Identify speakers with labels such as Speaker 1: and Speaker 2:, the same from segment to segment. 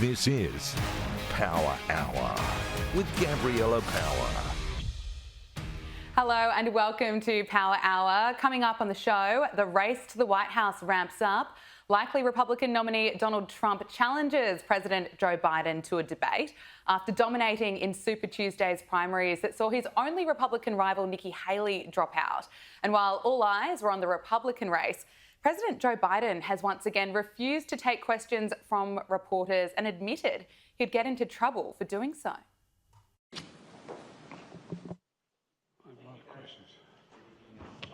Speaker 1: This is Power Hour with Gabriella Power.
Speaker 2: Hello and welcome to Power Hour. Coming up on the show, the race to the White House ramps up. Likely Republican nominee Donald Trump challenges President Joe Biden to a debate after dominating in Super Tuesday's primaries that saw his only Republican rival Nikki Haley drop out. And while all eyes were on the Republican race, President Joe Biden has once again refused to take questions from reporters and admitted he'd get into trouble for doing so.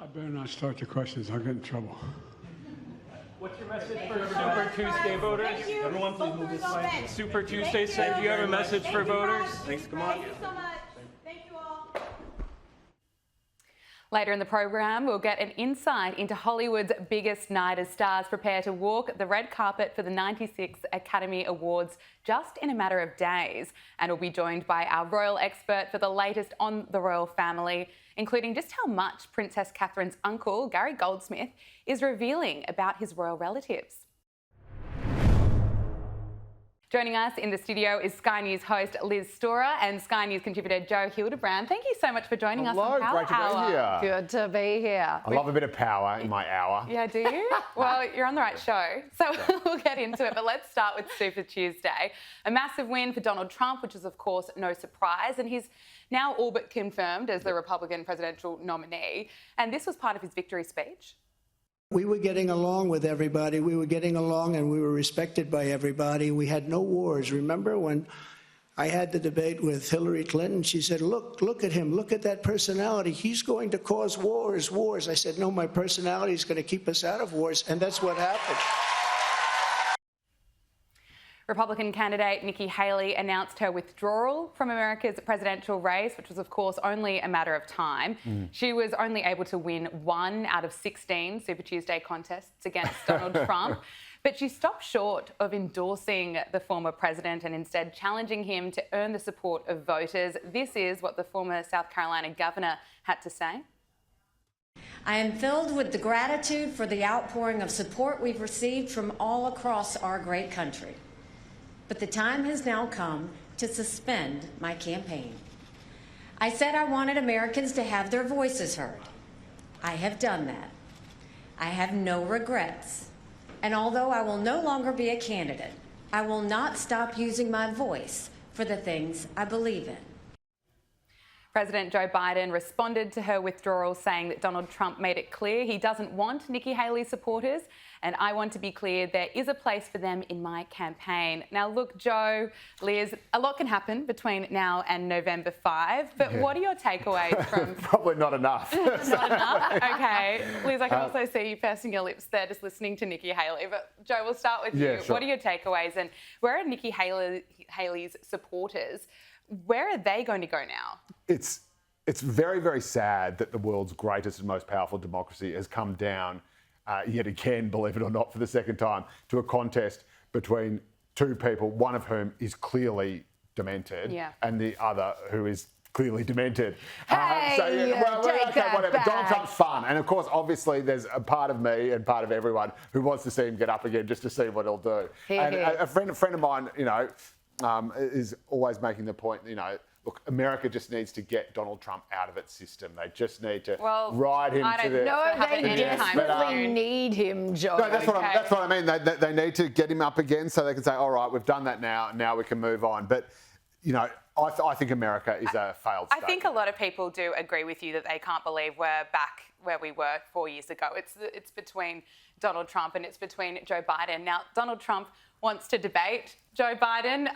Speaker 3: I better not start the questions. I'll get in trouble.
Speaker 4: What's your message for Super Tuesday voters? Everyone, please move this way. Super Tuesday, say, do you have a message for voters? Thanks, come on.
Speaker 5: Thank you so much. Thank you all.
Speaker 2: Later in the program, we'll get an insight into Hollywood's biggest night as stars prepare to walk the red carpet for the 96th Academy Awards just in a matter of days. And we'll be joined by our royal expert for the latest on the royal family, including just how much Princess Catherine's uncle, Gary Goldsmith, is revealing about his royal relatives. Joining us in the studio is Sky News host Liz Storer and Sky News contributor Joe Hildebrand. Thank you so much for joining us on Power
Speaker 6: Great to be here.
Speaker 7: Good to be here.
Speaker 6: I love a bit of power in my hour.
Speaker 2: Yeah, do you? Well, you're on the right show. So we'll get into it, but let's start with Super Tuesday. A massive win for Donald Trump, which is of course no surprise, and he's now all but confirmed as the Republican presidential nominee. And this was part of his victory speech.
Speaker 8: We were getting along with everybody. We were getting along and we were respected by everybody. We had no wars. Remember when I had the debate with Hillary Clinton? She said, look at him. Look at that personality. He's going to cause wars. I said, no, my personality is going to keep us out of wars. And that's what happened.
Speaker 2: Republican candidate Nikki Haley announced her withdrawal from America's presidential race, which was, of course, only a matter of time. She was only able to win 1 out of 16 Super Tuesday contests against Donald Trump, but she stopped short of endorsing the former president and instead challenging him to earn the support of voters. This is what the former South Carolina governor had to say.
Speaker 9: I am filled with the gratitude for the outpouring of support we've received from all across our great country. But the time has now come to suspend my campaign. I said I wanted Americans to have their voices heard. I have done that. I have no regrets. And although I will no longer be a candidate, I will not stop using my voice for the things I believe in.
Speaker 2: President Joe Biden responded to her withdrawal, saying that Donald Trump made it clear he doesn't want Nikki Haley's supporters, and I want to be clear there is a place for them in my campaign. Now, look, Joe, Liz, a lot can happen between now and November 5, but what are your takeaways from...
Speaker 6: Probably not enough.
Speaker 2: Not enough? Okay. Liz, I can also see you pursing your lips there just listening to Nikki Haley, but Joe, we'll start with you.
Speaker 6: Sure.
Speaker 2: What are your takeaways, and where are Nikki Haley's supporters? Where are they going to go now?
Speaker 6: It's very, very sad that the world's greatest and most powerful democracy has come down yet again, believe it or not, for the second time, to a contest between two people, one of whom is clearly demented and the other who is clearly demented.
Speaker 7: Whatever.
Speaker 6: Donald Trump's fun. And of course, obviously, there's a part of me and part of everyone who wants to see him get up again just to see what he'll do. And a friend of mine, is always making the point, look, America just needs to get Donald Trump out of its system. They just need to ride him to the...
Speaker 7: No, they desperately need him, Joe.
Speaker 6: No, that's what I mean. They need to get him up again so they can say, all right, we've done that now. Now we can move on. But, I think America is a failed state.
Speaker 2: I think a lot of people do agree with you that they can't believe we're back where we were 4 years ago. It's between Donald Trump and it's between Joe Biden. Now, Donald Trump wants to debate Joe Biden.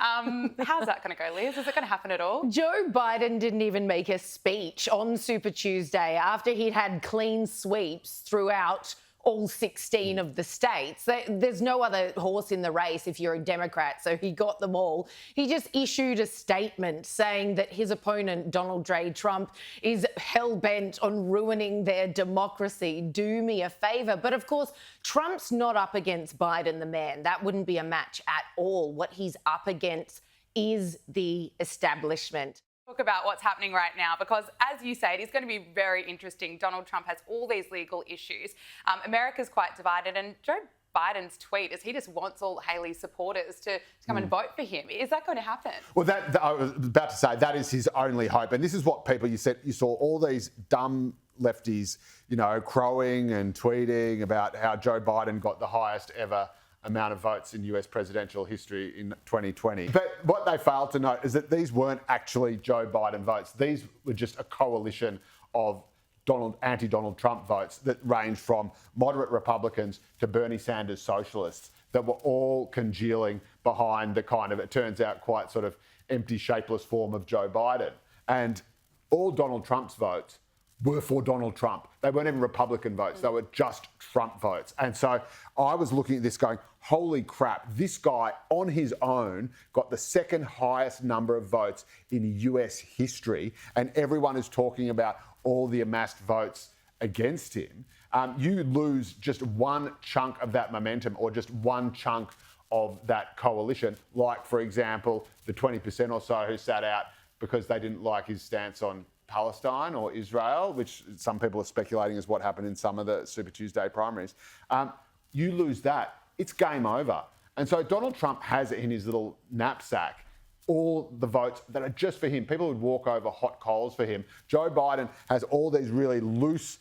Speaker 2: How's that going to go, Liz? Is it going to happen at all?
Speaker 7: Joe Biden didn't even make a speech on Super Tuesday after he'd had clean sweeps throughout all 16 of the states. There's no other horse in the race if you're a Democrat, so he got them all. He just issued a statement saying that his opponent, Donald J. Trump, is hell-bent on ruining their democracy. Do me a favour. But of course, Trump's not up against Biden, the man. That wouldn't be a match at all. What he's up against is the establishment.
Speaker 2: Talk about what's happening right now, because as you say, it is going to be very interesting. Donald Trump has all these legal issues. America's quite divided, and Joe Biden's tweet is he just wants all Haley's supporters to come and vote for him. Is that going to happen?
Speaker 6: Well, I was about to say that is his only hope. And this is what you saw all these dumb lefties, crowing and tweeting about how Joe Biden got the highest ever amount of votes in US presidential history in 2020. But what they failed to note is that these weren't actually Joe Biden votes. These were just a coalition of anti-Donald Trump votes that ranged from moderate Republicans to Bernie Sanders socialists that were all congealing behind the kind of, it turns out, quite sort of empty, shapeless form of Joe Biden. And all Donald Trump's votes were for Donald Trump. They weren't even Republican votes. They were just Trump votes. And so I was looking at this going, holy crap, this guy on his own got the second highest number of votes in US history. And everyone is talking about all the amassed votes against him. You lose just one chunk of that momentum or just one chunk of that coalition, like, for example, the 20% or so who sat out because they didn't like his stance on Palestine or Israel, which some people are speculating is what happened in some of the Super Tuesday primaries. You lose that, it's game over. And so Donald Trump has in his little knapsack all the votes that are just for him. People would walk over hot coals for him. Joe Biden has all these really loose,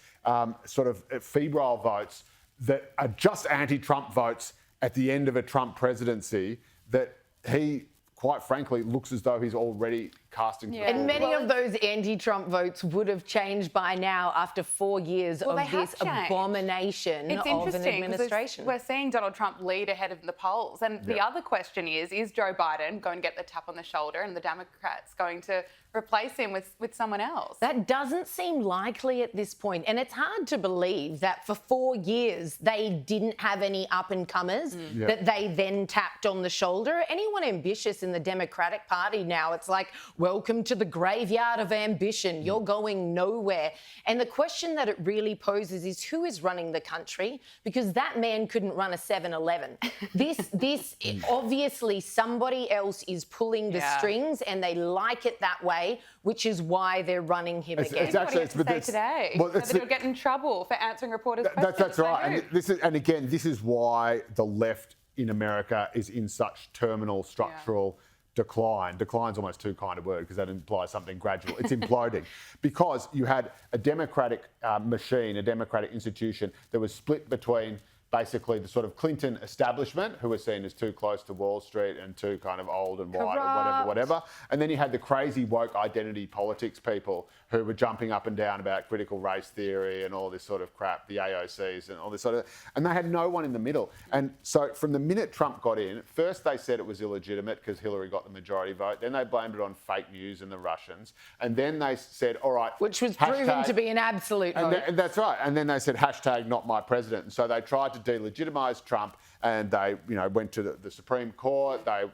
Speaker 6: sort of febrile votes that are just anti-Trump votes at the end of a Trump presidency that he, quite frankly, looks as though he's already casting.
Speaker 7: Yeah. And many of those anti-Trump votes would have changed by now after 4 years of this abomination of an administration.
Speaker 2: We're seeing Donald Trump lead ahead of the polls. And the other question is Joe Biden going to get the tap on the shoulder and the Democrats going to replace him with someone else?
Speaker 7: That doesn't seem likely at this point. And it's hard to believe that for 4 years they didn't have any up-and-comers that they then tapped on the shoulder. Anyone ambitious in the Democratic Party now, it's like, welcome to the graveyard of ambition. You're going nowhere. And the question that it really poses is who is running the country? Because that man couldn't run a 7-Eleven. This obviously somebody else is pulling the strings and they like it that way, which is why they're running him again.
Speaker 2: It's actually, what do you have to say today? Well, that he'll get in trouble for answering reporters' questions.
Speaker 6: That's right. And again, this is why the left in America is in such terminal structural decline. Decline's almost too kind a word because that implies something gradual. It's imploding because you had a democratic machine, a democratic institution that was split between basically the sort of Clinton establishment, who were seen as too close to Wall Street and too kind of old and white and whatever. And then you had the crazy woke identity politics people who were jumping up and down about critical race theory and all this sort of crap, the AOCs and all this sort of, and they had no one in the middle. And so from the minute Trump got in, first they said it was illegitimate because Hillary got the majority vote. Then they blamed it on fake news and the Russians. And then they said, all right.
Speaker 7: Which was proven to be an absolute hoax.
Speaker 6: And that's right. And then they said, hashtag not my president. And so they tried to delegitimise Trump and they, went to the Supreme Court. They,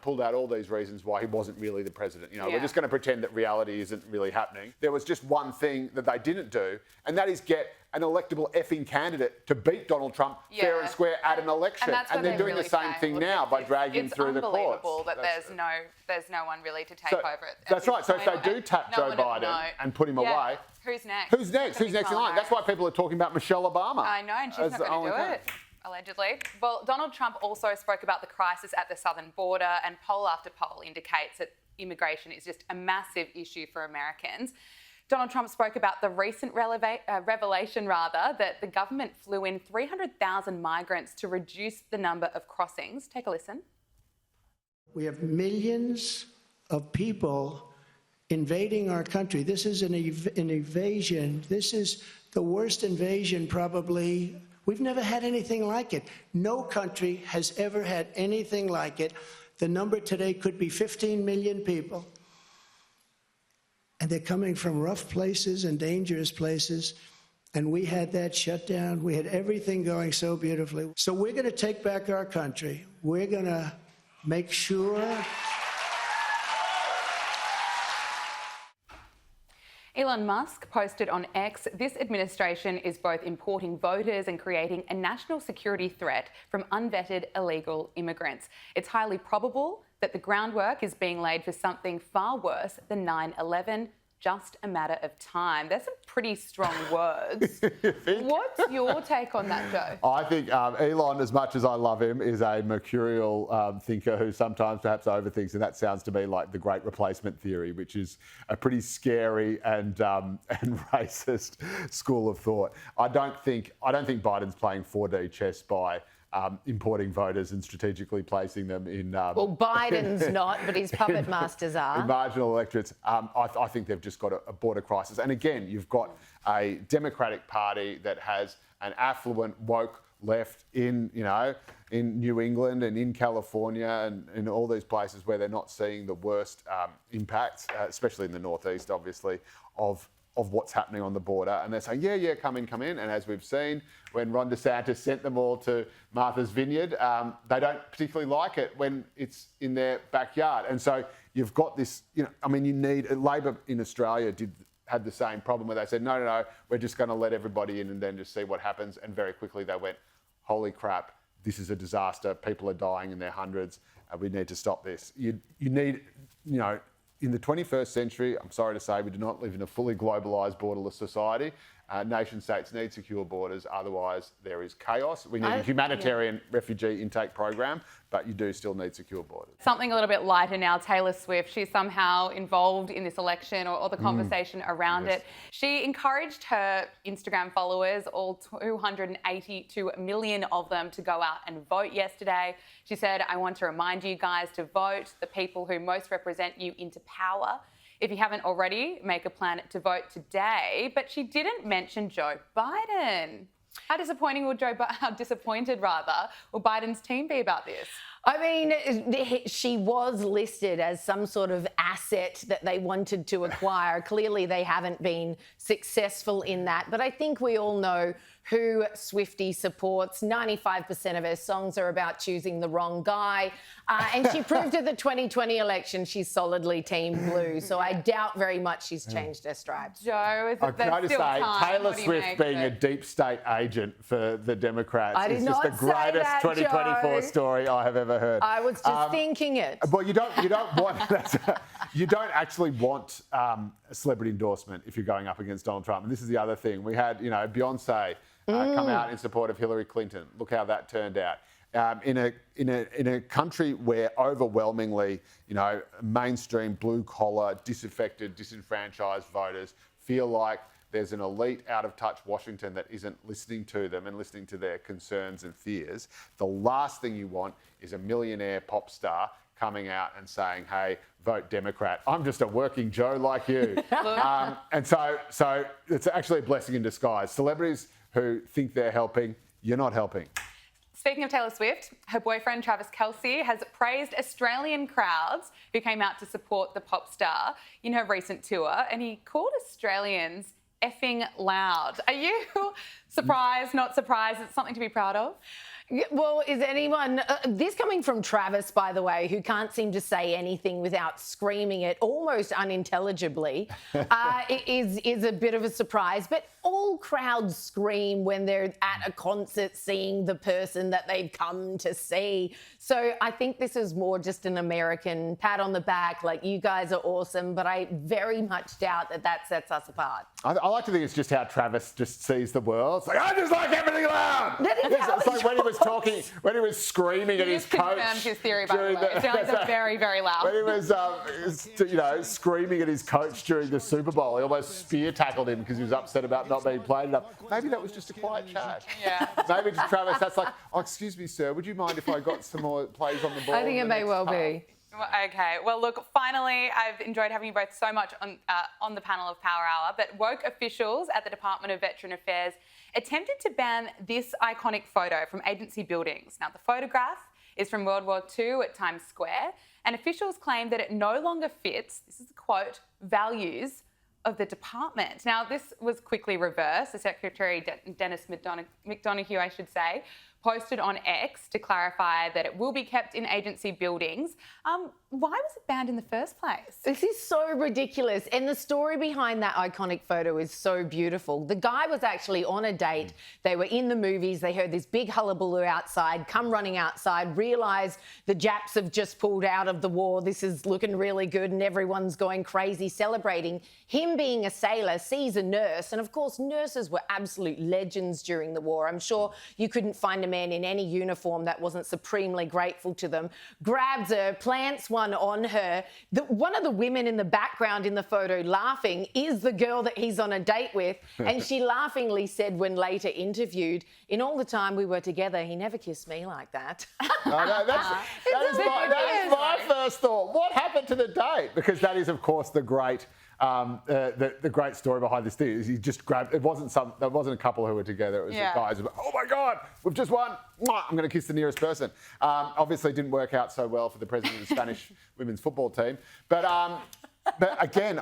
Speaker 6: pulled out all these reasons why he wasn't really the president. We're just going to pretend that reality isn't really happening. There was just one thing that they didn't do, and that is get an electable effing candidate to beat Donald Trump fair and square at an election. And they're doing the same thing now by dragging him through the courts.
Speaker 2: It's unbelievable that there's no one really to take over it.
Speaker 6: That's right. So if they do tap Joe Biden and put him away,
Speaker 2: who's next?
Speaker 6: Who's next? Who's next in line? That's why people are talking about Michelle Obama.
Speaker 2: I know, and she's not going to do it. Allegedly. Well, Donald Trump also spoke about the crisis at the southern border, and poll after poll indicates that immigration is just a massive issue for Americans. Donald Trump spoke about the recent revelation that the government flew in 300,000 migrants to reduce the number of crossings. Take a listen.
Speaker 8: We have millions of people invading our country. This is an invasion. This is the worst invasion probably. We've never had anything like it. No country has ever had anything like it. The number today could be 15 million people. And they're coming from rough places and dangerous places. And we had that shut down. We had everything going so beautifully. So we're going to take back our country. We're going to make sure.
Speaker 2: Elon Musk posted on X, this administration is both importing voters and creating a national security threat from unvetted illegal immigrants. It's highly probable that the groundwork is being laid for something far worse than 9/11. just a matter of time. There's some pretty strong words. What's your take on that, Joe?
Speaker 6: I think Elon, as much as I love him, is a mercurial thinker who sometimes perhaps overthinks, and that sounds to me like the Great Replacement theory, which is a pretty scary and racist school of thought. I don't think Biden's playing 4D chess by importing voters and strategically placing them in...
Speaker 7: well, Biden's not, but his puppet masters are.
Speaker 6: In marginal electorates. I think they've just got a border crisis. And again, you've got a Democratic Party that has an affluent, woke left in New England and in California and in all these places where they're not seeing the worst impacts, especially in the Northeast, obviously, of what's happening on the border. And they're saying, yeah, come in. And as we've seen, when Ron DeSantis sent them all to Martha's Vineyard, they don't particularly like it when it's in their backyard. And so you've got this, you need, Labor in Australia had the same problem where they said, no, we're just going to let everybody in and then just see what happens. And very quickly they went, holy crap, this is a disaster. People are dying in their hundreds. We need to stop this. You need, in the 21st century, I'm sorry to say, we do not live in a fully globalised, borderless society. Nation states need secure borders, otherwise there is chaos. We need a humanitarian refugee intake program, but you do still need secure borders.
Speaker 2: Something a little bit lighter now, Taylor Swift. She's somehow involved in this election or the conversation around it. She encouraged her Instagram followers, all 282 million of them, to go out and vote yesterday. She said, I want to remind you guys to vote the people who most represent you into power. If you haven't already, make a plan to vote today. But she didn't mention Joe Biden. How disappointed will Biden's team be about this?
Speaker 7: I mean, she was listed as some sort of asset that they wanted to acquire. Clearly, they haven't been successful in that. But I think we all know who Swiftie supports. 95% of her songs are about choosing the wrong guy. And she proved at the 2020 election she's solidly Team Blue. So I doubt very much she's changed her stripes.
Speaker 2: Joe,
Speaker 6: can I just say, Taylor Swift being a deep state agent for the Democrats is just the greatest 2024 story I have ever heard.
Speaker 7: I was just thinking it.
Speaker 6: Well, you don't want you don't actually want a celebrity endorsement if you're going up against Donald Trump. And this is the other thing. We had, Beyonce come out in support of Hillary Clinton. Look how that turned out. In a country where overwhelmingly, mainstream blue collar, disaffected, disenfranchised voters feel like there's an elite out of touch Washington that isn't listening to them and listening to their concerns and fears. The last thing you want is a millionaire pop star coming out and saying, hey, vote Democrat. I'm just a working Joe like you. And so it's actually a blessing in disguise. Celebrities who think they're helping, you're not helping.
Speaker 2: Speaking of Taylor Swift, her boyfriend Travis Kelce has praised Australian crowds who came out to support the pop star in her recent tour, and he called Australians effing loud. Are you surprised, not surprised? It's something to be proud of?
Speaker 7: Well, is anyone... this coming from Travis, by the way, who can't seem to say anything without screaming it almost unintelligibly, is a bit of a surprise. But all crowds scream when they're at a concert seeing the person that they've come to see. So I think this is more just an American pat on the back, like, you guys are awesome, but I very much doubt that sets us apart.
Speaker 6: I like to think it's just how Travis just sees the world. It's like, I just like everything loud! It's like when he was talking, when he was screaming at his coach.
Speaker 2: Confirmed his theory, by the way. Australians are very, very loud.
Speaker 6: When he was, screaming at his coach during the Super Bowl, he almost spear tackled him because he was upset about not being played enough. Maybe that was just a quiet chat.
Speaker 2: Yeah.
Speaker 6: Maybe to Travis, that's like, oh, excuse me, sir, would you mind if I got some more plays on the ball?
Speaker 7: I think it may well be.
Speaker 2: Okay, well, look, finally, I've enjoyed having you both so much on the panel of Power Hour, but woke officials at the Department of Veteran Affairs attempted to ban this iconic photo from agency buildings. Now, the photograph is from World War II at Times Square, and officials claim that it no longer fits, this is a quote, values of the department. Now, this was quickly reversed. The Secretary, Dennis McDonough, I should say, posted on X to clarify that it will be kept in agency buildings. Why was it banned in the first place?
Speaker 7: This is so ridiculous. And the story behind that iconic photo is so beautiful. The guy was actually on a date. They were in the movies. They heard this big hullabaloo outside, come running outside, realise the Japs have just pulled out of the war. This is looking really good and everyone's going crazy celebrating. Him being a sailor sees a nurse. And of course, nurses were absolute legends during the war. I'm sure you couldn't find a man in any uniform that wasn't supremely grateful to them. Grabs her, plants one on her. One of the women in the background in the photo laughing is the girl that he's on a date with. And she laughingly said when later interviewed, in all the time we were together, he never kissed me like that.
Speaker 6: That is my first thought. What happened to the date? Because that is, of course, the great the great story behind this thing. Is he just grabbed? It wasn't a couple who were together. It was the guys. Oh my God, we've just won. I'm going to kiss the nearest person. Obviously, it didn't work out so well for the president of the Spanish women's football team. But again,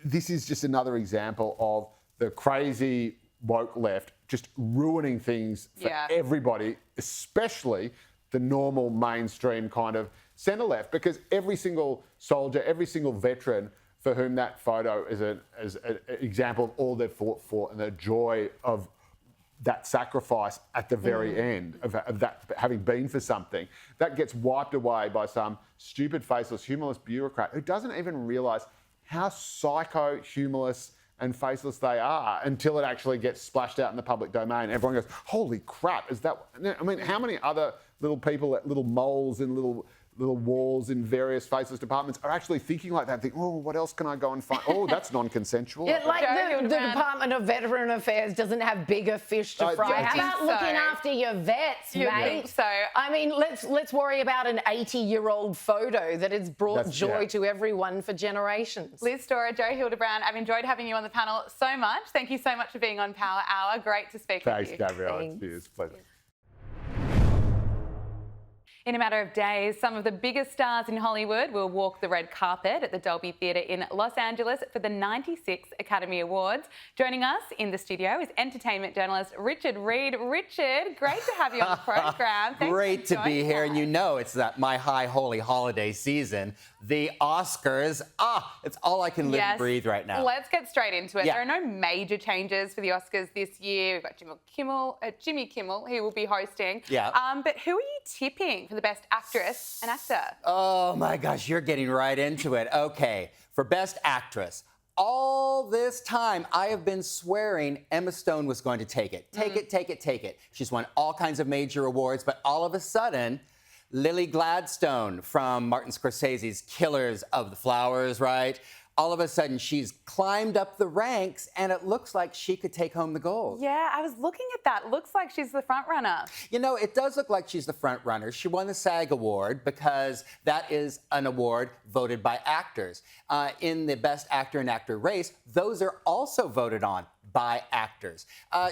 Speaker 6: this is just another example of the crazy woke left just ruining things for everybody, especially the normal mainstream kind of centre left, because every single soldier, every single veteran for whom that photo is an example of all they've fought for and the joy of that sacrifice at the very end of that having been for something, that gets wiped away by some stupid, faceless, humorless bureaucrat who doesn't even realise how psycho, humorless and faceless they are until it actually gets splashed out in the public domain. Everyone goes, holy crap, is that... I mean, how many other little people, little moles in little walls in various faceless departments are actually thinking like that, think, oh, what else can I go and find? Oh, that's non-consensual.
Speaker 7: Yeah, like the Department of Veteran Affairs doesn't have bigger fish to fry. How about looking after your vets, mate?
Speaker 2: Think so.
Speaker 7: I mean, let's worry about an 80-year-old photo that has brought joy to everyone for generations.
Speaker 2: Liz Storer, Joe Hildebrand, I've enjoyed having you on the panel so much. Thank you so much for being on Power Hour. Great to speak with you.
Speaker 6: Thanks, Gabrielle. It's a pleasure.
Speaker 2: In a matter of days, some of the biggest stars in Hollywood will walk the red carpet at the Dolby Theatre in Los Angeles for the 96th Academy Awards. Joining us in the studio is entertainment journalist Richard Reid. Richard, great to have you on the programme.
Speaker 10: Great to be here. And you know it's that my high holy holiday season, the Oscars. It's all I can live and breathe right now.
Speaker 2: Let's get straight into it. There are no major changes for the Oscars this year. We've got Jimmy Kimmel, who will be hosting. But who are you tipping for the Best Actress and Actor?
Speaker 10: Oh my gosh, you're getting right into it. Okay, for Best Actress, all this time I have been swearing Emma Stone was going to take it. Take it. She's won all kinds of major awards, but all of a sudden, Lily Gladstone from Martin Scorsese's Killers of the Flowers, right? All of a sudden, she's climbed up the ranks, and it looks like she could take home the gold.
Speaker 2: Yeah, I was looking at that. Looks like she's the front runner.
Speaker 10: You know, it does look like she's the front runner. She won the SAG Award because that is an award voted by actors. In the Best Actor and Actor race, those are also voted on by actors.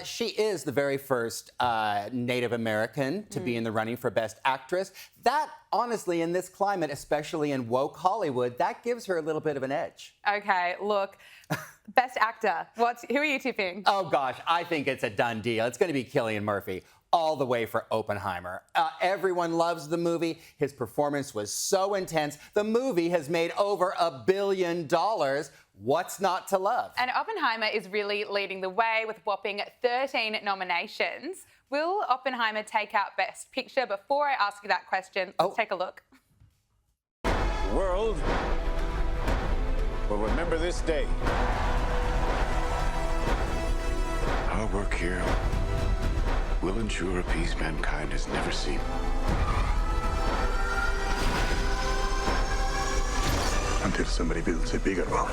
Speaker 10: She is the very first Native American to be in the running for Best Actress. That, honestly, in this climate, especially in woke Hollywood, that gives her a little bit of an edge.
Speaker 2: Okay, look, Best Actor, who are you tipping?
Speaker 10: Oh, gosh, I think it's a done deal. It's going to be Cillian Murphy. All the way for Oppenheimer. Everyone loves the movie. His performance was so intense. The movie has made over $1 billion. What's not to love?
Speaker 2: And Oppenheimer is really leading the way with a whopping 13 nominations. Will Oppenheimer take out Best Picture? Before I ask you that question, let's take a look.
Speaker 11: The world will remember this day. Our work here will ensure a peace mankind has never seen. Until somebody builds a bigger one.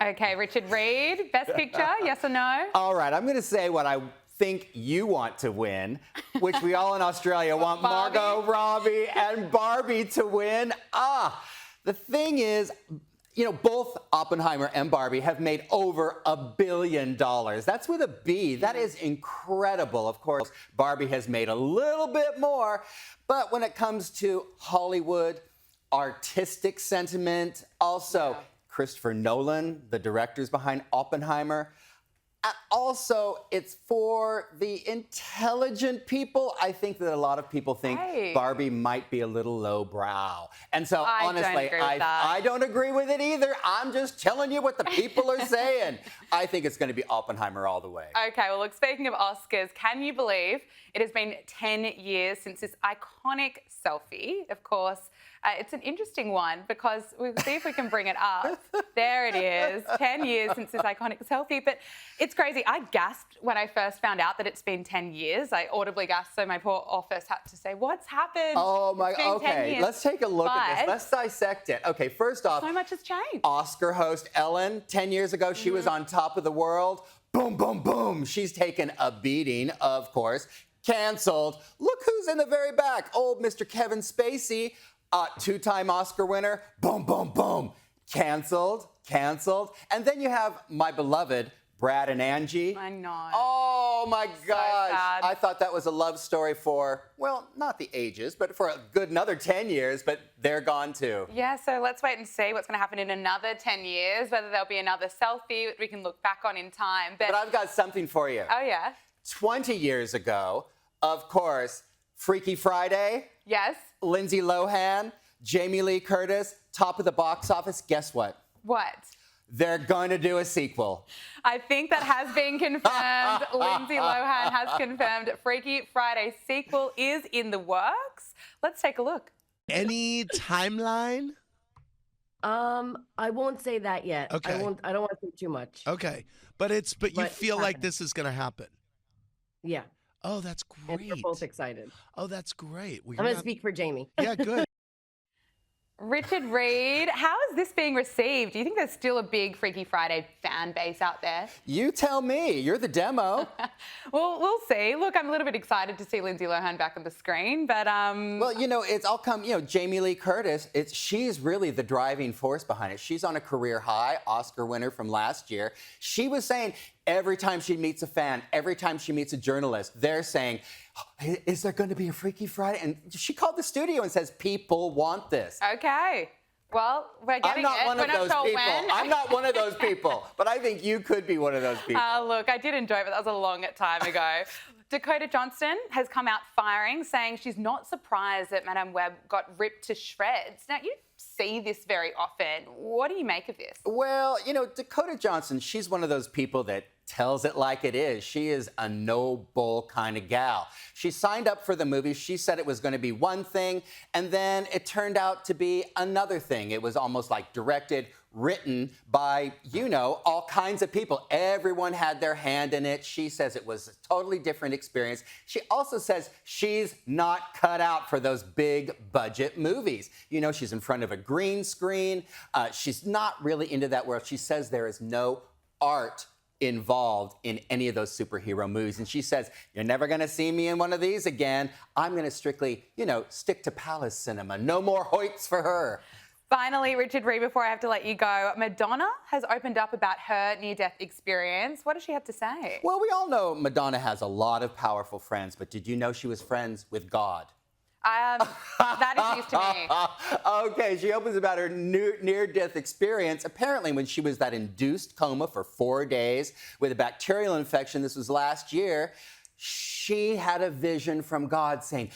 Speaker 2: Okay, Richard Reid, Best Picture, yes or no?
Speaker 10: All right, I'm going to say what I think you want to win, which we all in Australia want Margot Robbie and Barbie to win. The thing is, you know, both Oppenheimer and Barbie have made over $1 billion. That's with a B. That is incredible. Of course, Barbie has made a little bit more, but when it comes to Hollywood, artistic sentiment, also Christopher Nolan, the directors behind Oppenheimer, Also, it's for the intelligent people. I think that a lot of people think Barbie might be a little lowbrow. And so, honestly, I don't agree with it either. I'm just telling you what the people are saying. I think it's going to be Oppenheimer all the way.
Speaker 2: Okay, well, look, speaking of Oscars, can you believe it has been 10 years since this iconic selfie? Of course, it's an interesting one because we'll see if we can bring it up. There it is, 10 years since this iconic selfie. But it's crazy. I gasped when I first found out that it's been 10 years. I audibly gasped, so my poor office had to say, what's happened?
Speaker 10: Oh, my, okay. Let's take a look at this. Let's dissect it. Okay, first off,
Speaker 2: so much has changed.
Speaker 10: Oscar host Ellen, 10 years ago, she was on top of the world. Boom, boom, boom. She's taken a beating, of course. Canceled. Look who's in the very back. Old Mr. Kevin Spacey, two-time Oscar winner. Boom, boom, boom. Canceled, canceled. And then you have my beloved Brad and Angie.
Speaker 2: I know.
Speaker 10: Oh, my gosh.
Speaker 2: Sad.
Speaker 10: I thought that was a love story for, well, not the ages, but for a good another 10 years, but they're gone too.
Speaker 2: Yeah, so let's wait and see what's going to happen in another 10 years, whether there'll be another selfie that we can look back on in time.
Speaker 10: But I've got something for you.
Speaker 2: Oh, yeah?
Speaker 10: 20 years ago, of course, Freaky Friday.
Speaker 2: Yes.
Speaker 10: Lindsay Lohan, Jamie Lee Curtis, top of the box office. Guess what?
Speaker 2: What?
Speaker 10: They're going to do a sequel.
Speaker 2: I think that has been confirmed. Lindsay Lohan has confirmed Freaky Friday sequel is in the works. Let's take a look.
Speaker 12: Any timeline?
Speaker 13: I won't say that yet.
Speaker 12: Okay.
Speaker 13: I don't want to say too much.
Speaker 12: Okay. But you feel like this is going to happen?
Speaker 13: Yeah.
Speaker 12: Oh, that's great.
Speaker 13: And we're both excited.
Speaker 12: Oh, that's great.
Speaker 13: I'm going to speak for Jamie.
Speaker 12: Yeah, good.
Speaker 2: Richard Reed, how is this being received? Do you think there's still a big Freaky Friday fan base out there?
Speaker 10: You tell me. You're the demo.
Speaker 2: Well, we'll see. Look, I'm a little bit excited to see Lindsay Lohan back on the screen, but
Speaker 10: Well, it's all come, Jamie Lee Curtis, she's really the driving force behind it. She's on a career high, Oscar winner from last year. She was saying every time she meets a fan, every time she meets a journalist, they're saying, is there going to be a Freaky Friday? And she called the studio and says, people want this.
Speaker 2: Okay. Well, we're getting it.
Speaker 10: I'm not one of those people. I'm not one of those people. But I think you could be one of those people.
Speaker 2: Look, I did enjoy it, but that was a long time ago. Dakota Johnson has come out firing, saying she's not surprised that Madame Web got ripped to shreds. Now, you see this very often. What do you make of this?
Speaker 10: Well, Dakota Johnson, she's one of those people that tells it like it is. She is a no bull kind of gal. She signed up for the movie. She said it was going to be one thing, and then it turned out to be another thing. It was almost like directed, written by, all kinds of people. Everyone had their hand in it. She says it was a totally different experience. She also says she's not cut out for those big budget movies. She's in front of a green screen. She's not really into that world. She says there is no art involved in any of those superhero movies. And she says, you're never going to see me in one of these again. I'm going to strictly, stick to palace cinema. No more Hoyts for her.
Speaker 2: Finally, Richard Reed, before I have to let you go, Madonna has opened up about her near-death experience. What does she have to say?
Speaker 10: Well, we all know Madonna has a lot of powerful friends, but did you know she was friends with God?
Speaker 2: That is news to me.
Speaker 10: Okay, she opens about her near-death experience. Apparently, when she was that induced coma for 4 days with a bacterial infection, this was last year, she had a vision from God saying,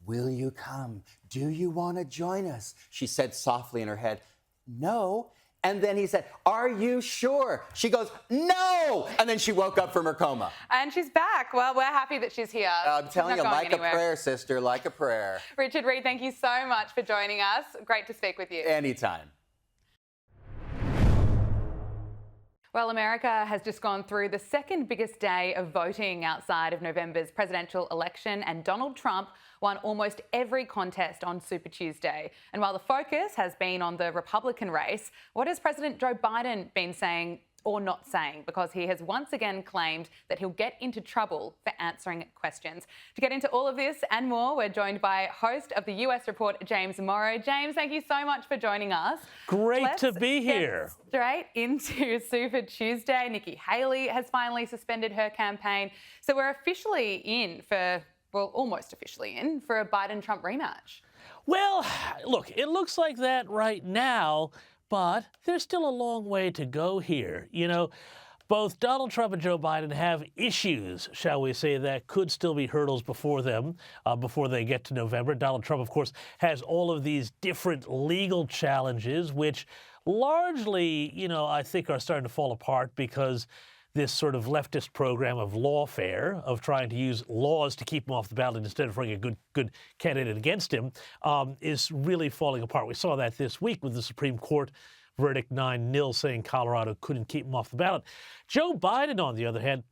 Speaker 10: will you come? Do you want to join us? She said softly in her head, no. And then he said, are you sure? She goes, no! And then she woke up from her coma.
Speaker 2: And she's back. Well, we're happy that she's here.
Speaker 10: I'm telling you, like anywhere. A prayer, sister, like a prayer.
Speaker 2: Richard Reed, thank you so much for joining us. Great to speak with you.
Speaker 10: Anytime.
Speaker 2: Well, America has just gone through the second biggest day of voting outside of November's presidential election, and Donald Trump won almost every contest on Super Tuesday. And while the focus has been on the Republican race, what has President Joe Biden been saying or not saying? Because he has once again claimed that he'll get into trouble for answering questions. To get into all of this and more, we're joined by host of the US Report, James Morrow. James, thank you so much for joining us.
Speaker 14: Great to be here.
Speaker 2: Straight into Super Tuesday. Nikki Haley has finally suspended her campaign. So we're officially in for, well, almost officially in for a Biden-Trump rematch.
Speaker 14: Well, look, it looks like that right now, but there's still a long way to go here. both Donald Trump and Joe Biden have issues, shall we say, that could still be hurdles before them, before they get to November. Donald Trump, of course, has all of these different legal challenges, which largely, I think are starting to fall apart because this sort of leftist program of lawfare, of trying to use laws to keep him off the ballot instead of bringing a good candidate against him, is really falling apart. We saw that this week with the Supreme Court verdict 9-0 saying Colorado couldn't keep him off the ballot. Joe Biden, on the other hand,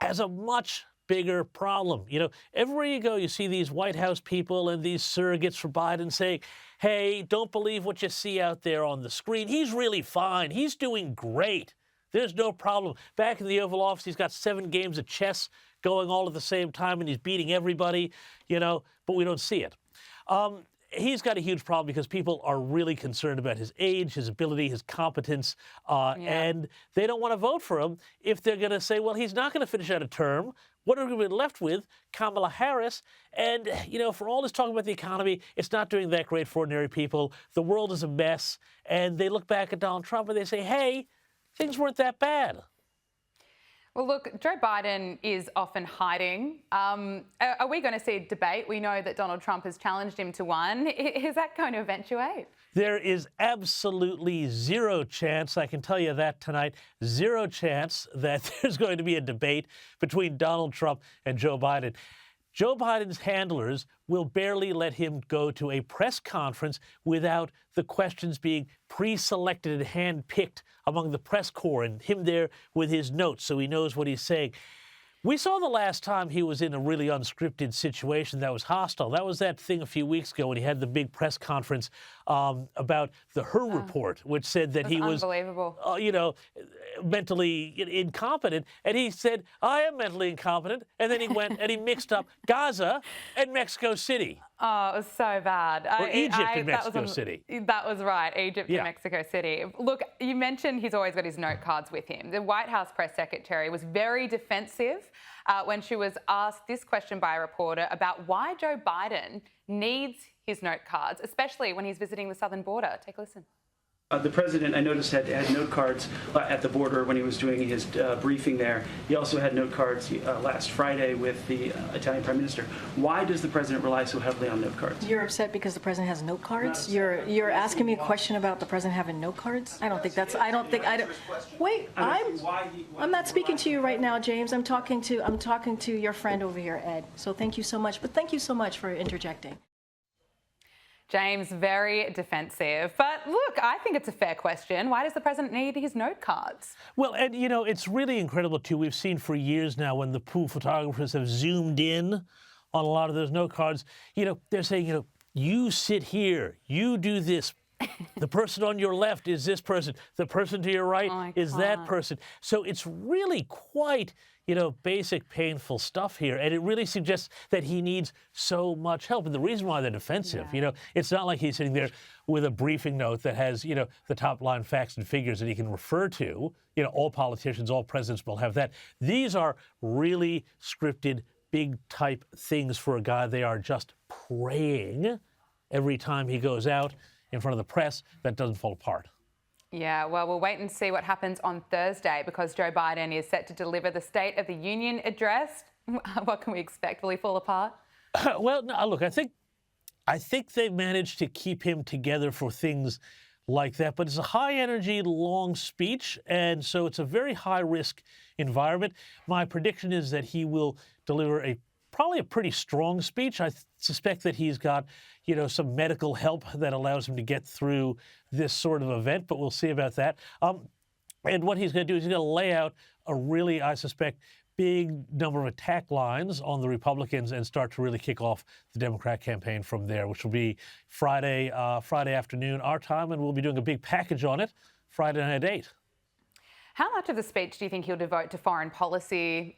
Speaker 14: has a much bigger problem. Everywhere you go, you see these White House people and these surrogates for Biden saying, hey, don't believe what you see out there on the screen. He's really fine. He's doing great. There's no problem. Back in the Oval Office, he's got 7 games of chess going all at the same time, and he's beating everybody, but we don't see it. He's got a huge problem because people are really concerned about his age, his ability, his competence, and they don't want to vote for him if they're going to say, well, he's not going to finish out a term. What are we going to be left with? Kamala Harris. And, for all this talk about the economy, it's not doing that great for ordinary people. The world is a mess. And they look back at Donald Trump and they say, hey, things weren't that bad.
Speaker 2: Well, look, Joe Biden is often hiding. Are we going to see a debate? We know that Donald Trump has challenged him to one. Is that going to eventuate?
Speaker 14: There is absolutely zero chance, I can tell you that tonight, zero chance that there's going to be a debate between Donald Trump and Joe Biden. Joe Biden's handlers will barely let him go to a press conference without the questions being pre-selected and hand-picked among the press corps and him there with his notes so he knows what he's saying. We saw the last time he was in a really unscripted situation that was hostile. That was that thing a few weeks ago when he had the big press conference about the Her report, which said that he was mentally incompetent. And he said, I am mentally incompetent. And then he went and he mixed up Gaza and Mexico City.
Speaker 2: Oh, it was so bad.
Speaker 14: Or Egypt and Mexico City.
Speaker 2: That was right, Egypt and Mexico City. Look, you mentioned he's always got his note cards with him. The White House press secretary was very defensive when she was asked this question by a reporter about why Joe Biden needs his note cards, especially when he's visiting the southern border. Take a listen.
Speaker 15: The president, I noticed, had note cards at the border when he was doing his briefing there. He also had note cards last Friday with the Italian prime minister. Why does the president rely so heavily on note cards?
Speaker 16: You're upset because the president has note cards? You're asking me a question about the president having note cards? I don't think that's. Wait, I'm not speaking to you right now, James. I'm talking to your friend over here, Ed. So thank you so much. But thank you so much for interjecting.
Speaker 2: James, very defensive. But look, I think it's a fair question. Why does the president need his note cards?
Speaker 14: Well, and it's really incredible too. We've seen for years now when the pool photographers have zoomed in on a lot of those note cards, they're saying, you sit here, you do this. The person on your left is this person. The person to your right is that person. So it's really quite, basic, painful stuff here. And it really suggests that he needs so much help. And the reason why they're defensive, it's not like he's sitting there with a briefing note that has, the top line facts and figures that he can refer to. All politicians, all presidents will have that. These are really scripted, big type things for a guy. They are just praying every time he goes out in front of the press that doesn't fall apart.
Speaker 2: Yeah, well, we'll wait and see what happens on Thursday because Joe Biden is set to deliver the State of the Union address. What can we expect? Will he fall apart?
Speaker 14: Well, no, look, I think they've managed to keep him together for things like that, but it's a high-energy, long speech, and so it's a very high-risk environment. My prediction is that he will deliver probably a pretty strong speech. I suspect that he's got, some medical help that allows him to get through this sort of event, but we'll see about that. And what he's going to do is he's going to lay out a really, I suspect, big number of attack lines on the Republicans and start to really kick off the Democrat campaign from there, which will be Friday afternoon our time, and we'll be doing a big package on it Friday night at 8.
Speaker 2: How much of the speech do you think he'll devote to foreign policy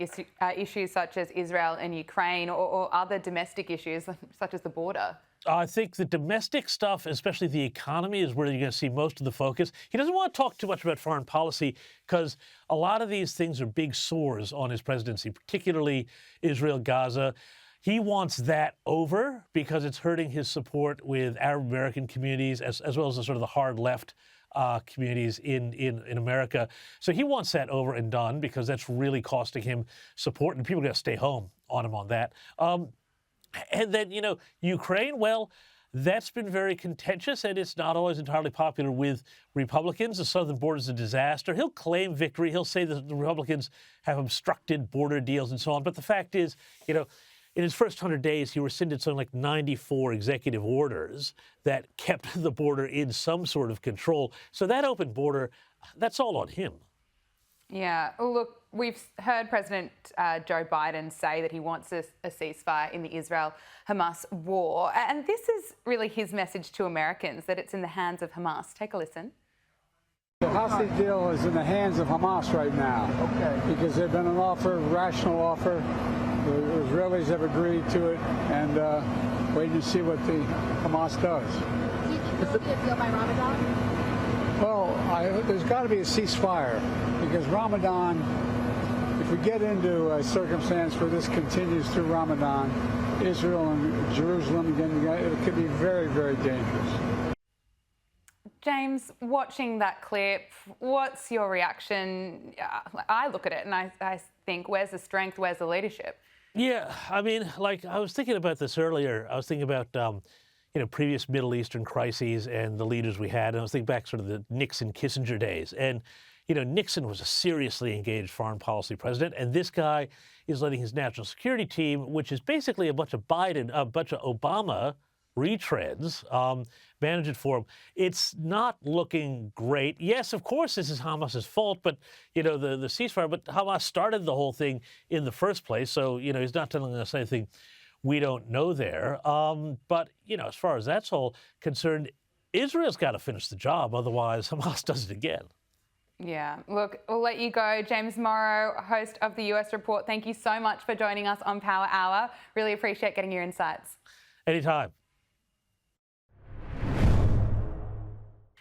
Speaker 2: issues such as Israel and Ukraine or other domestic issues such as the border?
Speaker 14: I think the domestic stuff, especially the economy, is where you're going to see most of the focus. He doesn't want to talk too much about foreign policy because a lot of these things are big sores on his presidency, particularly Israel, Gaza. He wants that over because it's hurting his support with Arab American communities as well as the sort of the hard left communities in America. So he wants that over and done because that's really costing him support, and people are going to stay home on him on that. And then, Ukraine, well, that's been very contentious, and it's not always entirely popular with Republicans. The southern border is a disaster. He'll claim victory. He'll say that the Republicans have obstructed border deals and so on. But the fact is, in his first 100 days, he rescinded something like 94 executive orders that kept the border in some sort of control. So that open border, that's all on him.
Speaker 2: Yeah. Look, we've heard President Joe Biden say that he wants a ceasefire in the Israel-Hamas war. And this is really his message to Americans, that it's in the hands of Hamas. Take a listen.
Speaker 3: The hostage deal is in the hands of Hamas right now. Okay. Because they've been an offer, rational offer. The Israelis have agreed to it, and waiting to see what the Hamas does.
Speaker 17: Do you think there will be a deal by Ramadan?
Speaker 3: Well, there's got to be a ceasefire, because Ramadan, if we get into a circumstance where this continues through Ramadan, Israel and Jerusalem getting together, it could be very, very dangerous.
Speaker 2: James, watching that clip, what's your reaction? I look at it and I think, where's the strength, where's the leadership?
Speaker 14: Yeah, I mean, I was thinking about this earlier. I was thinking about, previous Middle Eastern crises and the leaders we had. And I was thinking back sort of the Nixon-Kissinger days. And, Nixon was a seriously engaged foreign policy president. And this guy is letting his national security team, which is basically a bunch of Obama retreads, manage it for him. It's not looking great. Yes, of course, this is Hamas's fault, but, the ceasefire, but Hamas started the whole thing in the first place. So, he's not telling us anything we don't know there. But, as far as that's all concerned, Israel's got to finish the job. Otherwise, Hamas does it again.
Speaker 2: Yeah. Look, we'll let you go. James Morrow, host of the US Report, thank you so much for joining us on Power Hour. Really appreciate getting your insights.
Speaker 14: Anytime.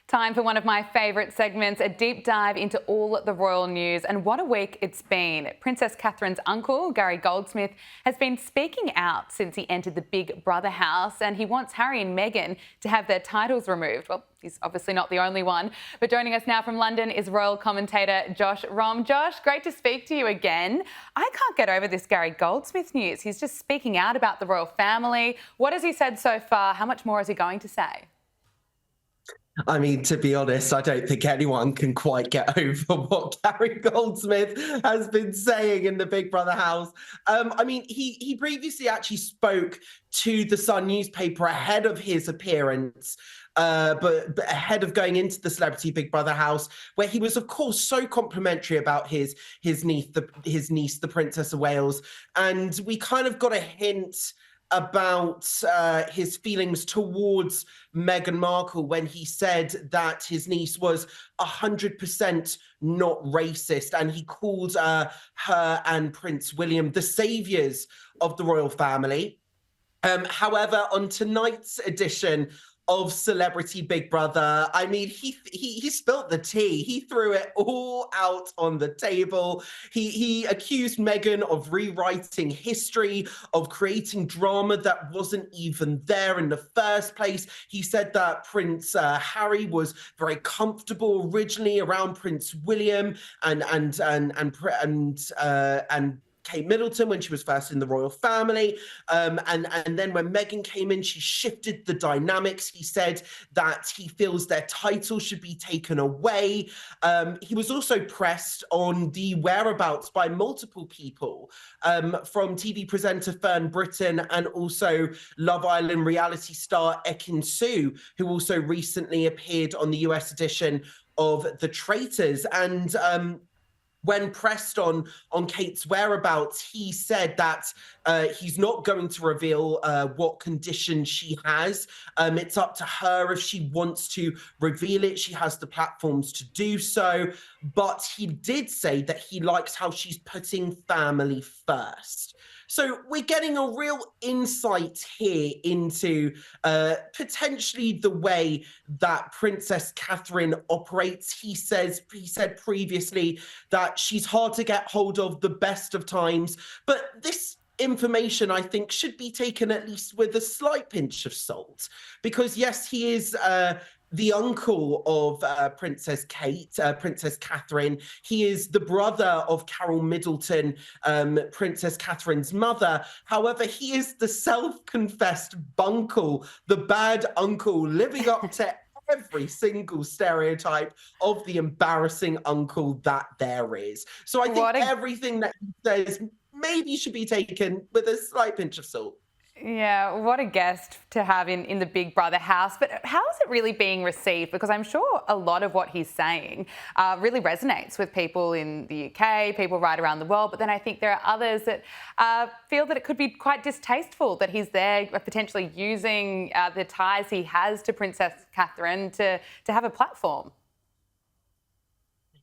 Speaker 2: Time for one of my favourite segments, a deep dive into all the royal news. And what a week it's been. Princess Catherine's uncle, Gary Goldsmith, has been speaking out since he entered the Big Brother house, and he wants Harry and Meghan to have their titles removed. Well, he's obviously not the only one. But joining us now from London is royal commentator Josh Rom. Josh, great to speak to you again. I can't get over this Gary Goldsmith news. He's just speaking out about the royal family. What has he said so far? How much more is he going to say?
Speaker 18: I mean, to be honest, I don't think anyone can quite get over what Gary Goldsmith has been saying in the Big Brother house. I mean, he previously actually spoke to the Sun newspaper ahead of his appearance, but ahead of going into the Celebrity Big Brother house, where he was, of course, so complimentary about his niece, the Princess of Wales. And we kind of got a hint about his feelings towards Meghan Markle when he said that his niece was 100% not racist, and he called her and Prince William the saviors of the royal family. However, on tonight's edition of Celebrity Big Brother, I mean, he spilt the tea. He threw it all out on the table. He accused Meghan of rewriting history, of creating drama that wasn't even there in the first place. He said that Prince Harry was very comfortable originally around Prince William and Kate Middleton when she was first in the royal family. And then when Meghan came in, she shifted the dynamics. He said that he feels their title should be taken away. He was also pressed on the whereabouts by multiple people, from TV presenter Fern Britton and also Love Island reality star Ekin Su, who also recently appeared on the US edition of The Traitors. And when pressed on Kate's whereabouts, he said that he's not going to reveal what condition she has. It's up to her if she wants to reveal it. She has the platforms to do so. But he did say that he likes how she's putting family first. So we're getting a real insight here into potentially the way that Princess Catherine operates. He said previously that she's hard to get hold of the best of times, but this information, I think, should be taken at least with a slight pinch of salt. Because, yes, he is the uncle of Princess Kate, Princess Catherine. He is the brother of Carol Middleton, Princess Catherine's mother. However, he is the self-confessed bunkle, the bad uncle, living up to every single stereotype of the embarrassing uncle that there is. So I think everything that he says maybe should be taken with a slight pinch of salt.
Speaker 2: Yeah, what a guest to have in the Big Brother house. But how is it really being received? Because I'm sure a lot of what he's saying really resonates with people in the UK, people right around the world. But then I think there are others that feel that it could be quite distasteful that he's there potentially using the ties he has to Princess Catherine to have a platform.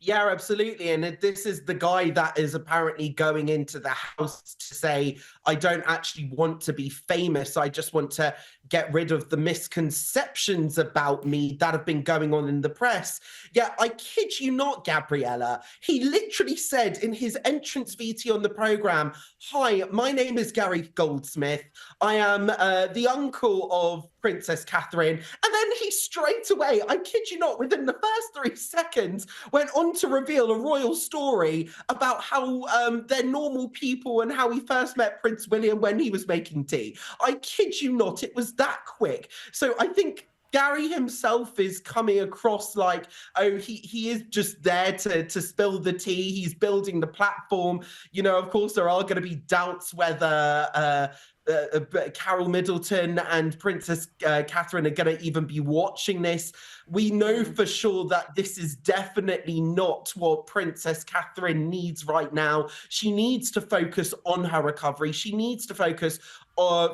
Speaker 18: Yeah, absolutely. And this is the guy that is apparently going into the house to say, I don't actually want to be famous. I just want to get rid of the misconceptions about me that have been going on in the press. Yeah, I kid you not, Gabriella. He literally said in his entrance VT on the program, hi, my name is Gary Goldsmith. I am the uncle of Princess Catherine. And then he straight away, I kid you not, within the first 3 seconds, went on to reveal a royal story about how they're normal people and how he first met Prince William when he was making tea. I kid you not, it was that quick. So I think Gary himself is coming across like, oh, he is just there to spill the tea. He's building the platform. You know, of course, there are going to be doubts whether Carol Middleton and Princess Catherine are going to even be watching this. We know for sure that this is definitely not what Princess Catherine needs right now. She needs to focus on her recovery. She needs to focus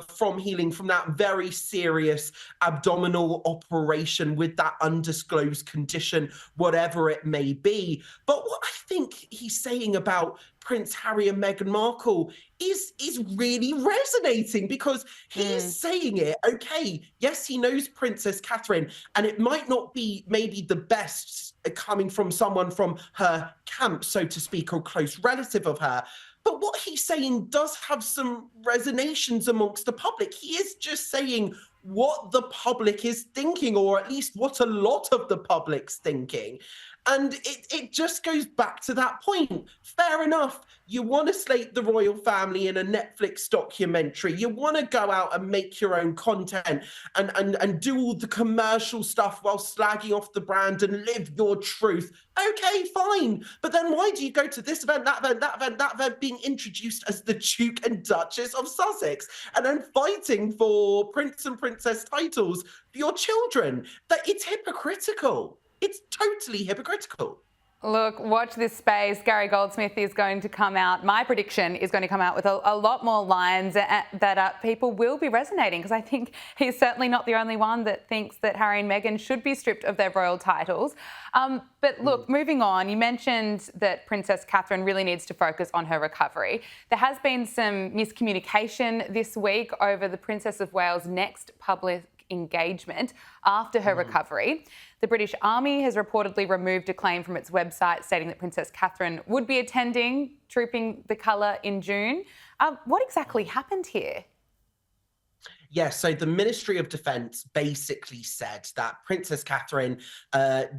Speaker 18: from healing from that very serious abdominal operation with that undisclosed condition, whatever it may be. But what I think he's saying about Prince Harry and Meghan Markle is really resonating, because he's saying it, okay, yes, he knows Princess Catherine, and it might not be maybe the best coming from someone from her camp, so to speak, or close relative of her. But what he's saying does have some resonations amongst the public. He is just saying what the public is thinking, or at least what a lot of the public's thinking. And it just goes back to that point. Fair enough. You want to slate the royal family in a Netflix documentary. You want to go out and make your own content and do all the commercial stuff while slagging off the brand and live your truth. Okay, fine. But then why do you go to this event, that event, that event, that event, being introduced as the Duke and Duchess of Sussex, and then fighting for Prince and Princess titles for your children? That it's hypocritical. It's totally hypocritical.
Speaker 2: Look, watch this space. Gary Goldsmith is going to come out. My prediction is going to come out with a lot more lines that people will be resonating, because I think he's certainly not the only one that thinks that Harry and Meghan should be stripped of their royal titles. But look, moving on, you mentioned that Princess Catherine really needs to focus on her recovery. There has been some miscommunication this week over the Princess of Wales' next public engagement after her recovery. The British Army has reportedly removed a claim from its website stating that Princess Catherine would be attending Trooping the Colour in June. What exactly happened here?
Speaker 18: Yes, so the Ministry of Defence basically said that Princess Catherine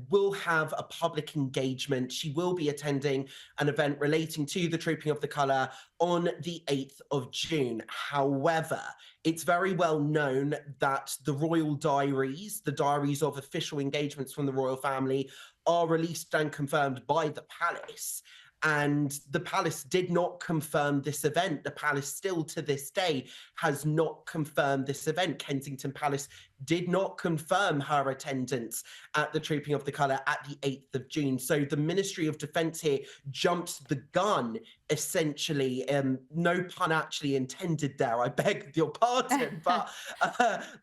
Speaker 18: will have a public engagement. She will be attending an event relating to the Trooping of the Colour on the 8th of June. However, it's very well known that the royal diaries, the diaries of official engagements from the royal family, are released and confirmed by the palace. And the palace did not confirm this event. The palace still to this day has not confirmed this event. Kensington Palace did not confirm her attendance at the Trooping of the Colour at the 8th of June. So the Ministry of Defence here jumped the gun, essentially. No pun actually intended there, I beg your pardon. But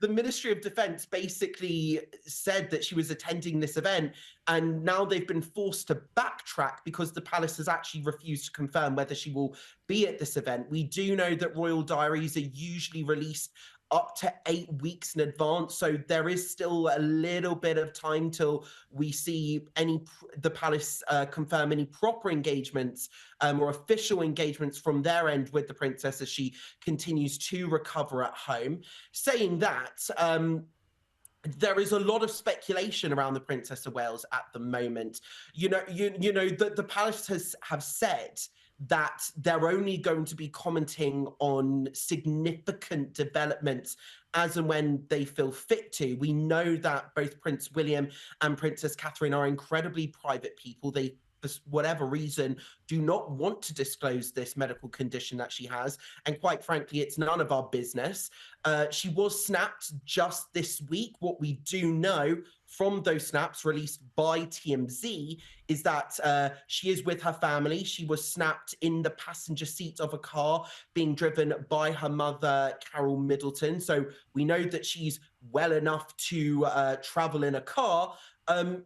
Speaker 18: the Ministry of Defence basically said that she was attending this event, and now they've been forced to backtrack because the palace has actually refused to confirm whether she will be at this event. We do know that royal diaries are usually released up to 8 weeks in advance. So there is still a little bit of time till we see the palace confirm any proper engagements or official engagements from their end with the princess as she continues to recover at home. Saying that, there is a lot of speculation around the Princess of Wales at the moment. The palace have said that they're only going to be commenting on significant developments as and when they feel fit to. We know that both Prince William and Princess Catherine are incredibly private people. They, for whatever reason, do not want to disclose this medical condition that she has. And quite frankly, it's none of our business. She was snapped just this week. What we do know from those snaps released by TMZ is that she is with her family. She was snapped in the passenger seat of a car being driven by her mother, Carol Middleton. So we know that she's well enough to travel in a car.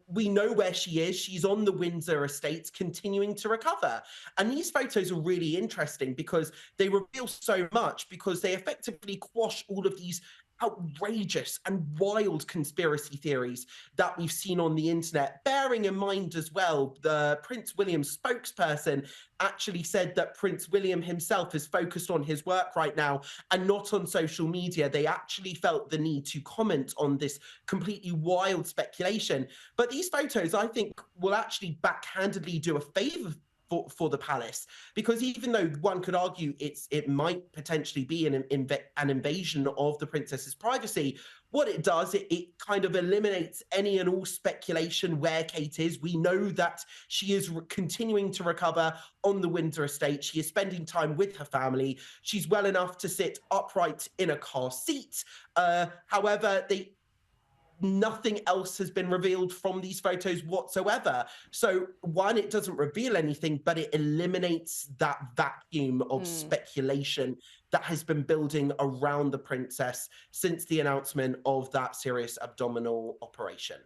Speaker 18: We know where she is. She's on the Windsor Estates continuing to recover. And these photos are really interesting because they reveal so much, because they effectively quash all of these outrageous and wild conspiracy theories that we've seen on the internet. Bearing in mind as well, the Prince William spokesperson actually said that Prince William himself is focused on his work right now and not on social media. They actually felt the need to comment on this completely wild speculation. But these photos, I think, will actually backhandedly do a favor for the palace, because even though one could argue it might potentially be an invasion of the princess's privacy, what it does, it kind of eliminates any and all speculation where Kate is. We know that she is continuing to recover on the Windsor estate. She is spending time with her family. She's well enough to sit upright in a car seat. However, nothing else has been revealed from these photos whatsoever. So one, it doesn't reveal anything, but it eliminates that vacuum of speculation that has been building around the princess since the announcement of that serious abdominal operation.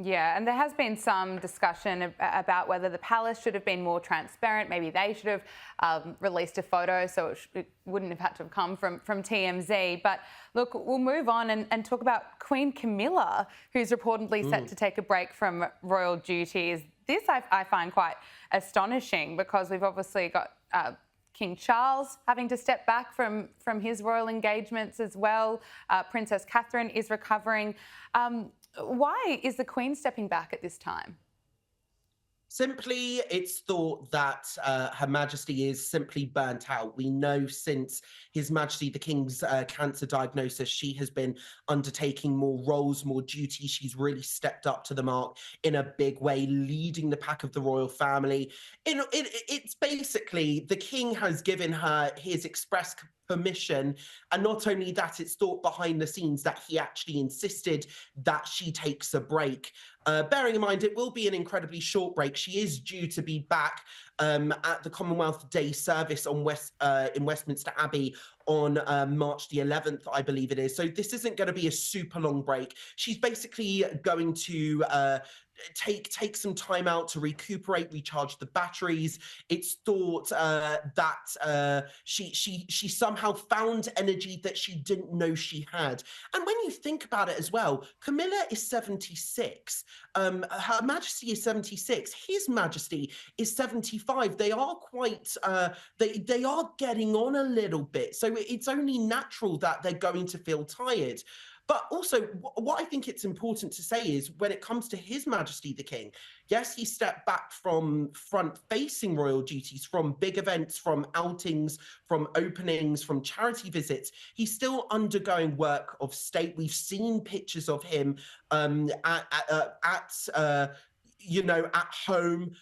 Speaker 2: Yeah, and there has been some discussion about whether the palace should have been more transparent. Maybe they should have released a photo so it wouldn't have had to have come from TMZ. But look, we'll move on and talk about Queen Camilla, who's reportedly set to take a break from royal duties. This I find quite astonishing, because we've obviously got King Charles having to step back from his royal engagements as well. Princess Catherine is recovering. Why is the Queen stepping back at this time?
Speaker 18: Simply, it's thought that Her Majesty is simply burnt out. We know since His Majesty the King's cancer diagnosis, she has been undertaking more roles, more duties. She's really stepped up to the mark in a big way, leading the pack of the royal family. It's basically, the King has given her his express permission, and not only that, it's thought behind the scenes that he actually insisted that she takes a break. Bearing in mind, it will be an incredibly short break. She is due to be back at the Commonwealth Day service in Westminster Abbey on March the 11th, I believe it is. So this isn't going to be a super long break. She's basically going to take some time out to recuperate, recharge the batteries. It's thought that she somehow found energy that she didn't know she had. And when you think about it as well, Camilla is 76. Her Majesty is 76. His Majesty is 75. They are quite, they are getting on a little bit. So it's only natural that they're going to feel tired. But also, what I think it's important to say is, when it comes to His Majesty the King, yes, he stepped back from front-facing royal duties, from big events, from outings, from openings, from charity visits. He's still undergoing work of state. We've seen pictures of him at home,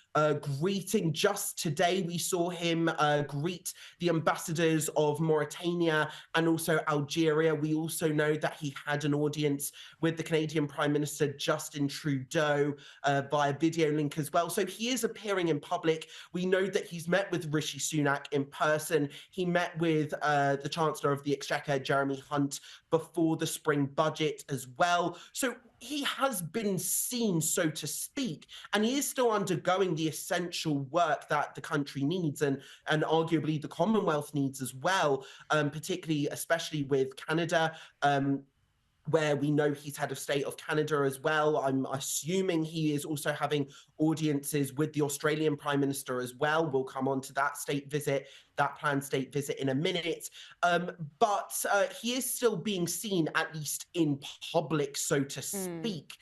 Speaker 18: greeting. Just today, we saw him greet the ambassadors of Mauritania and also Algeria. We also know that he had an audience with the Canadian Prime Minister Justin Trudeau via video link as well. So he is appearing in public. We know that he's met with Rishi Sunak in person. He met with the Chancellor of the Exchequer, Jeremy Hunt, before the spring budget as well. So he has been seen, so to speak, and he is still undergoing the essential work that the country needs, and arguably the Commonwealth needs as well, particularly, especially with Canada. Where we know he's head of state of Canada as well. I'm assuming he is also having audiences with the Australian Prime Minister as well. We'll come on to that state visit, that planned state visit in a minute. But he is still being seen, at least in public, so to speak.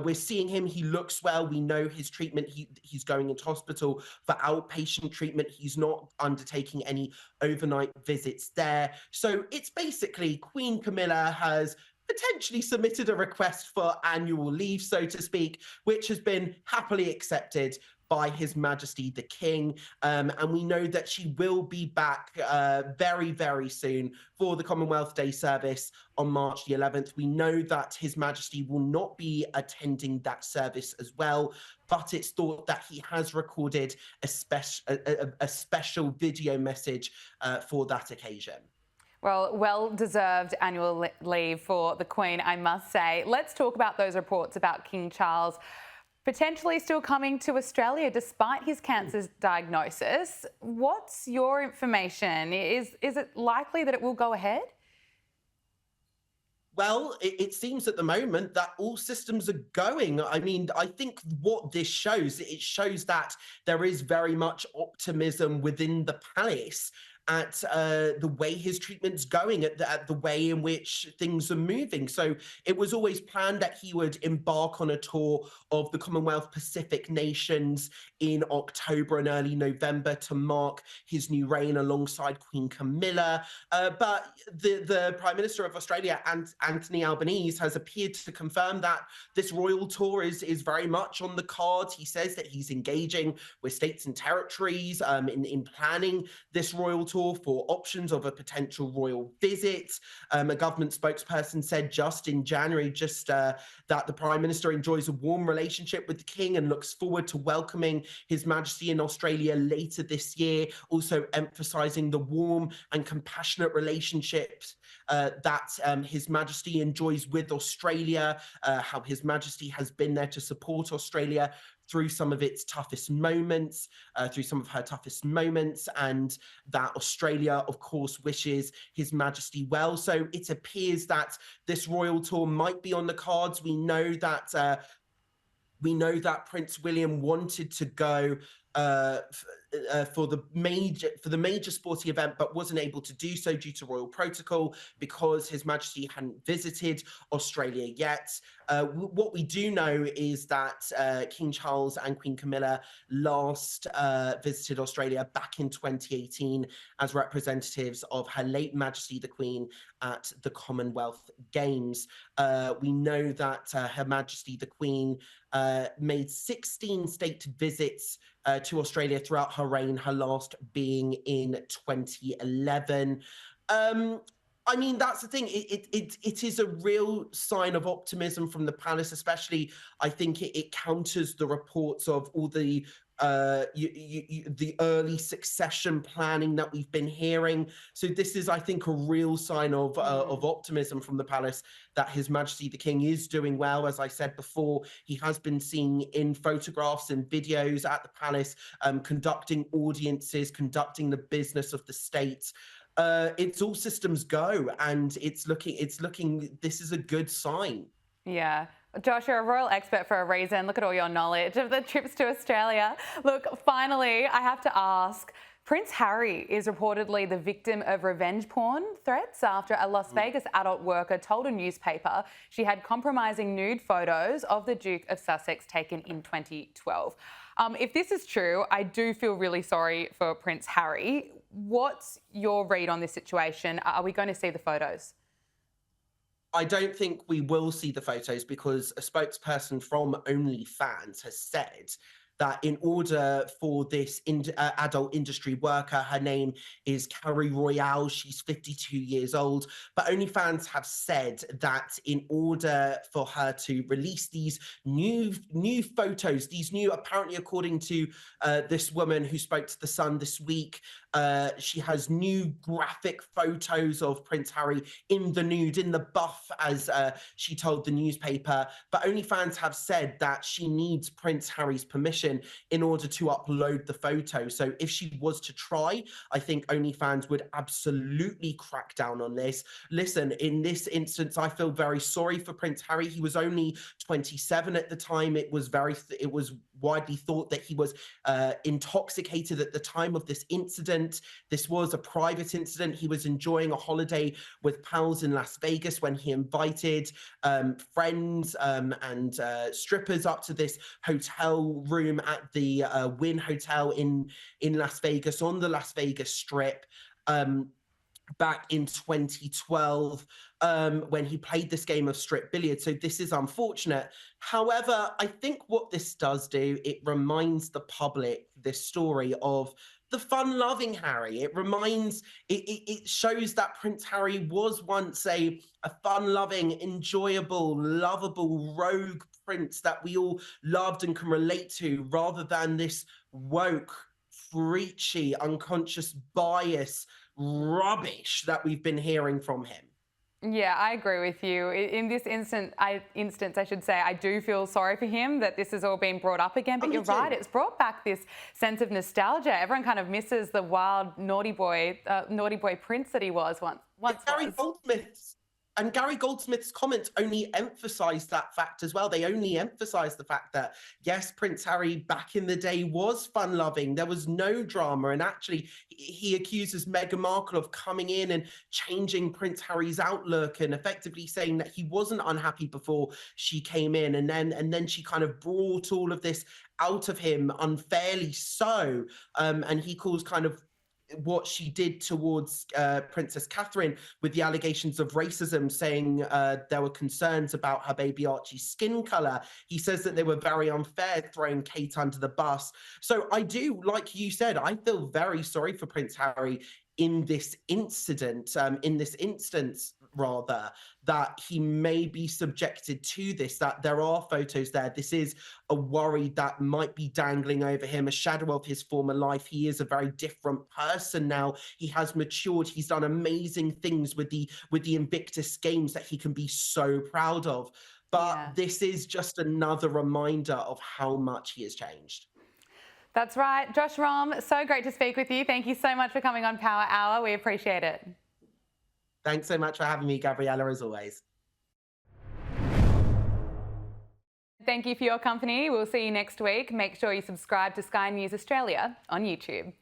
Speaker 18: We're seeing him. He looks well. We know his treatment. He's going into hospital for outpatient treatment. He's not undertaking any overnight visits there. So it's basically Queen Camilla has potentially submitted a request for annual leave, so to speak, which has been happily accepted by His Majesty the King. And we know that she will be back very, very soon for the Commonwealth Day service on March the 11th. We know that His Majesty will not be attending that service as well, but it's thought that he has recorded a special video message for that occasion.
Speaker 2: Well, well-deserved annual leave for the Queen, I must say. Let's talk about those reports about King Charles potentially still coming to Australia despite his cancer diagnosis. What's your information? Is it likely that it will go ahead?
Speaker 18: Well, it seems at the moment that all systems are going. I mean, I think what this shows, it shows that there is very much optimism within the palace at the way his treatment's going, at the way in which things are moving. So it was always planned that he would embark on a tour of the Commonwealth Pacific nations in October and early November to mark his new reign alongside Queen Camilla. But the Prime Minister of Australia, Anthony Albanese, has appeared to confirm that this royal tour is very much on the cards. He says that he's engaging with states and territories in planning this royal tour for options of a potential royal visit. A government spokesperson said just in January, that the Prime Minister enjoys a warm relationship with the King and looks forward to welcoming His Majesty in Australia later this year, also emphasising the warm and compassionate relationships that His Majesty enjoys with Australia, how His Majesty has been there to support Australia through some of its toughest moments, through some of her toughest moments, and that Australia, of course, wishes His Majesty well. So it appears that this royal tour might be on the cards. We know that Prince William wanted to go for the major sporting event, but wasn't able to do so due to royal protocol because His Majesty hadn't visited Australia yet. What we do know is that King Charles and Queen Camilla last visited Australia back in 2018 as representatives of Her late Majesty the Queen at the Commonwealth Games. We know that Her Majesty the Queen made 16 state visits to Australia throughout her reign, her last being in 2011. I mean, that's the thing. It is a real sign of optimism from the palace, especially. I think it counters the reports of all the early succession planning that we've been hearing. So this is, I think, a real sign of optimism from the palace that His Majesty the King is doing well. As I said before, he has been seen in photographs and videos at the palace, conducting audiences, conducting the business of the state. It's all systems go, and it's looking. This is a good sign.
Speaker 2: Yeah. Josh, you're a royal expert for a reason. Look at all your knowledge of the trips to Australia. Look, finally, I have to ask, Prince Harry is reportedly the victim of revenge porn threats after a Las Vegas adult worker told a newspaper she had compromising nude photos of the Duke of Sussex taken in 2012. If this is true, I do feel really sorry for Prince Harry. What's your read on this situation? Are we going to see the photos?
Speaker 18: I don't think we will see the photos because a spokesperson from OnlyFans has said that in order for this adult industry worker, her name is Carrie Royale, she's 52 years old, but OnlyFans have said that in order for her to release these new photos, these new, apparently according to this woman who spoke to The Sun this week, she has new graphic photos of Prince Harry in the nude, in the buff, as she told the newspaper. But OnlyFans have said that she needs Prince Harry's permission in order to upload the photo. So if she was to try, I think OnlyFans would absolutely crack down on this. Listen, in this instance, I feel very sorry for Prince Harry. He was only 27 at the time. It was widely thought that he was intoxicated at the time of this incident. This was a private incident. He was enjoying a holiday with pals in Las Vegas when he invited friends and strippers up to this hotel room at the Wynn Hotel in Las Vegas, on the Las Vegas Strip. Back in 2012, when he played this game of strip billiards. So this is unfortunate. However, I think what this does do, it reminds the public, this story, of the fun-loving Harry. It shows that Prince Harry was once a fun-loving, enjoyable, lovable, rogue prince that we all loved and can relate to, rather than this woke, preachy, unconscious bias rubbish that we've been hearing from him.
Speaker 2: Yeah, I agree with you. In this instance, I should say, I do feel sorry for him that this has all been brought up again. But you're right, it's brought back this sense of nostalgia. Everyone kind of misses the wild, naughty boy prince that he was once.
Speaker 18: Gary Goldsmith's comments only emphasise that fact as well. They only emphasise the fact that, yes, Prince Harry back in the day was fun-loving. There was no drama. And actually, he accuses Meghan Markle of coming in and changing Prince Harry's outlook and effectively saying that he wasn't unhappy before she came in. And then she kind of brought all of this out of him unfairly so. And he calls kind of what she did towards Princess Catherine with the allegations of racism, saying there were concerns about her baby Archie's skin color. He says that they were very unfair, throwing Kate under the bus. So I do, like you said, I feel very sorry for Prince Harry in this incident, in this instance, rather, that he may be subjected to this, that there are photos there. This is a worry that might be dangling over him, a shadow of his former life. He is a very different person now. He has matured. He's done amazing things with the Invictus Games that he can be so proud of. But this is just another reminder of how much he has changed.
Speaker 2: That's right. Josh Rom, so great to speak with you. Thank you so much for coming on Power Hour. We appreciate it.
Speaker 18: Thanks so much for having me, Gabriella, as always.
Speaker 2: Thank you for your company. We'll see you next week. Make sure you subscribe to Sky News Australia on YouTube.